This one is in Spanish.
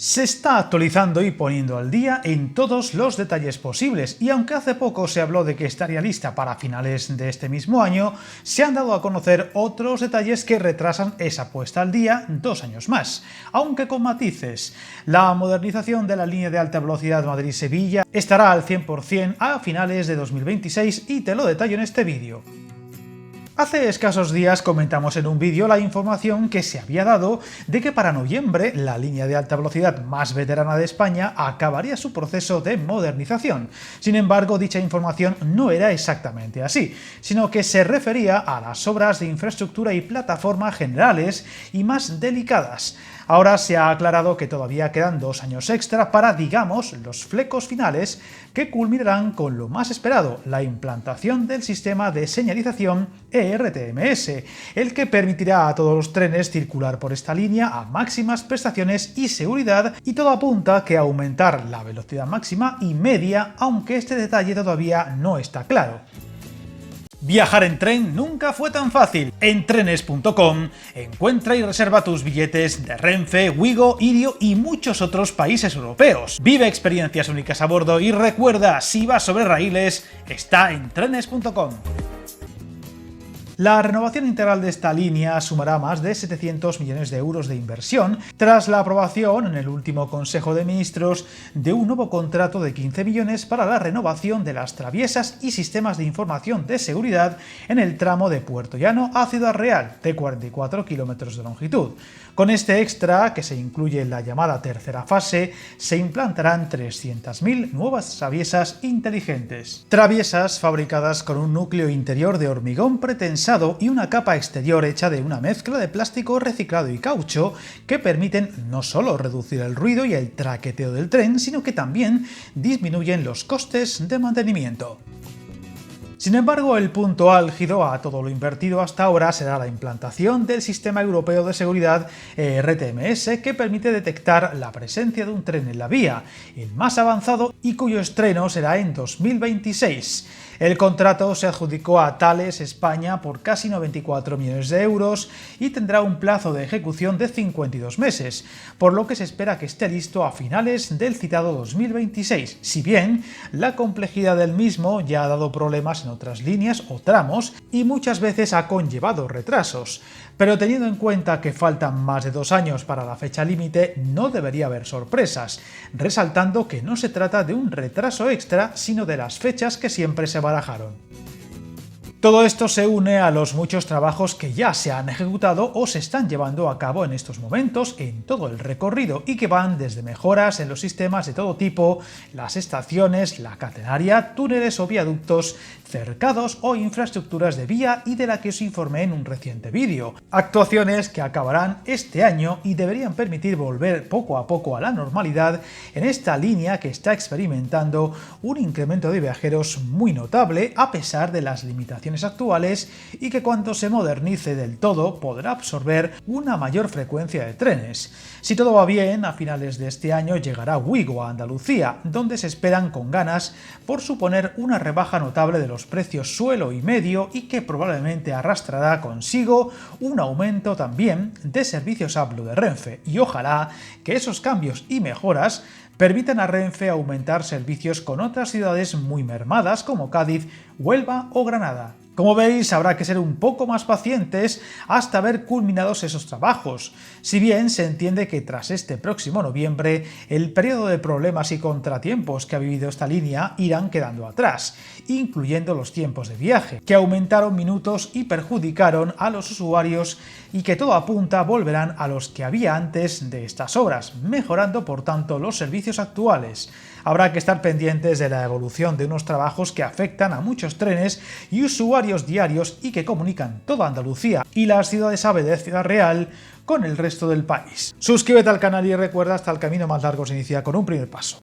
Se está actualizando y poniendo al día en todos los detalles posibles, y aunque hace poco se habló de que estaría lista para finales de este mismo año, se han dado a conocer otros detalles que retrasan esa puesta al día 2 años más, aunque con matices. La modernización de la línea de alta velocidad Madrid-Sevilla estará al 100% a finales de 2026 y te lo detallo en este vídeo. Hace escasos días comentamos en un vídeo la información que se había dado de que para noviembre la línea de alta velocidad más veterana de España acabaría su proceso de modernización. Sin embargo, dicha información no era exactamente así, sino que se refería a las obras de infraestructura y plataforma generales y más delicadas. Ahora se ha aclarado que todavía quedan 2 años extra para, digamos, los flecos finales que culminarán con lo más esperado, la implantación del sistema de señalización ERTMS, el que permitirá a todos los trenes circular por esta línea a máximas prestaciones y seguridad, y todo apunta a que aumentar la velocidad máxima y media, aunque este detalle todavía no está claro. Viajar en tren nunca fue tan fácil. En trenes.com encuentra y reserva tus billetes de Renfe, Wigo, Irio y muchos otros países europeos. Vive experiencias únicas a bordo y recuerda, si vas sobre raíles, está en trenes.com. La renovación integral de esta línea sumará más de 700 millones de euros de inversión tras la aprobación en el último Consejo de Ministros de un nuevo contrato de 15 millones para la renovación de las traviesas y sistemas de información de seguridad en el tramo de Puerto Llano a Ciudad Real, de 44 kilómetros de longitud. Con este extra, que se incluye en la llamada tercera fase, se implantarán 300.000 nuevas traviesas inteligentes. Traviesas fabricadas con un núcleo interior de hormigón pretensado y una capa exterior hecha de una mezcla de plástico reciclado y caucho que permiten no solo reducir el ruido y el traqueteo del tren, sino que también disminuyen los costes de mantenimiento. Sin embargo, el punto álgido a todo lo invertido hasta ahora será la implantación del Sistema Europeo de Seguridad ERTMS, que permite detectar la presencia de un tren en la vía, el más avanzado y cuyo estreno será en 2026. El contrato se adjudicó a Thales España por casi 94 millones de euros y tendrá un plazo de ejecución de 52 meses, por lo que se espera que esté listo a finales del citado 2026, si bien la complejidad del mismo ya ha dado problemas en otras líneas o tramos y muchas veces ha conllevado retrasos. Pero teniendo en cuenta que faltan más de 2 años para la fecha límite, no debería haber sorpresas, resaltando que no se trata de un retraso extra, sino de las fechas que siempre se barajaron. Todo esto se une a los muchos trabajos que ya se han ejecutado o se están llevando a cabo en estos momentos en todo el recorrido y que van desde mejoras en los sistemas de todo tipo, las estaciones, la catenaria, túneles o viaductos, cercados o infraestructuras de vía y de la que os informé en un reciente vídeo. Actuaciones que acabarán este año y deberían permitir volver poco a poco a la normalidad en esta línea que está experimentando un incremento de viajeros muy notable a pesar de las limitaciones actuales, y que cuando se modernice del todo podrá absorber una mayor frecuencia de trenes. Si todo va bien, a finales de este año llegará Wigo a Andalucía, donde se esperan con ganas por suponer una rebaja notable de los precios suelo y medio y que probablemente arrastrará consigo un aumento también de servicios a Blue de Renfe, y ojalá que esos cambios y mejoras permitan a Renfe aumentar servicios con otras ciudades muy mermadas como Cádiz, Huelva o Granada. Como veis, habrá que ser un poco más pacientes hasta ver culminados esos trabajos, si bien se entiende que tras este próximo noviembre el periodo de problemas y contratiempos que ha vivido esta línea irán quedando atrás, incluyendo los tiempos de viaje, que aumentaron minutos y perjudicaron a los usuarios y que todo apunta volverán a los que había antes de estas obras, mejorando por tanto los servicios actuales. Habrá que estar pendientes de la evolución de unos trabajos que afectan a muchos trenes y usuarios diarios y que comunican toda Andalucía y las ciudades AVE de Ciudad Real con el resto del país. Suscríbete al canal y recuerda, hasta el camino más largo se inicia con un primer paso.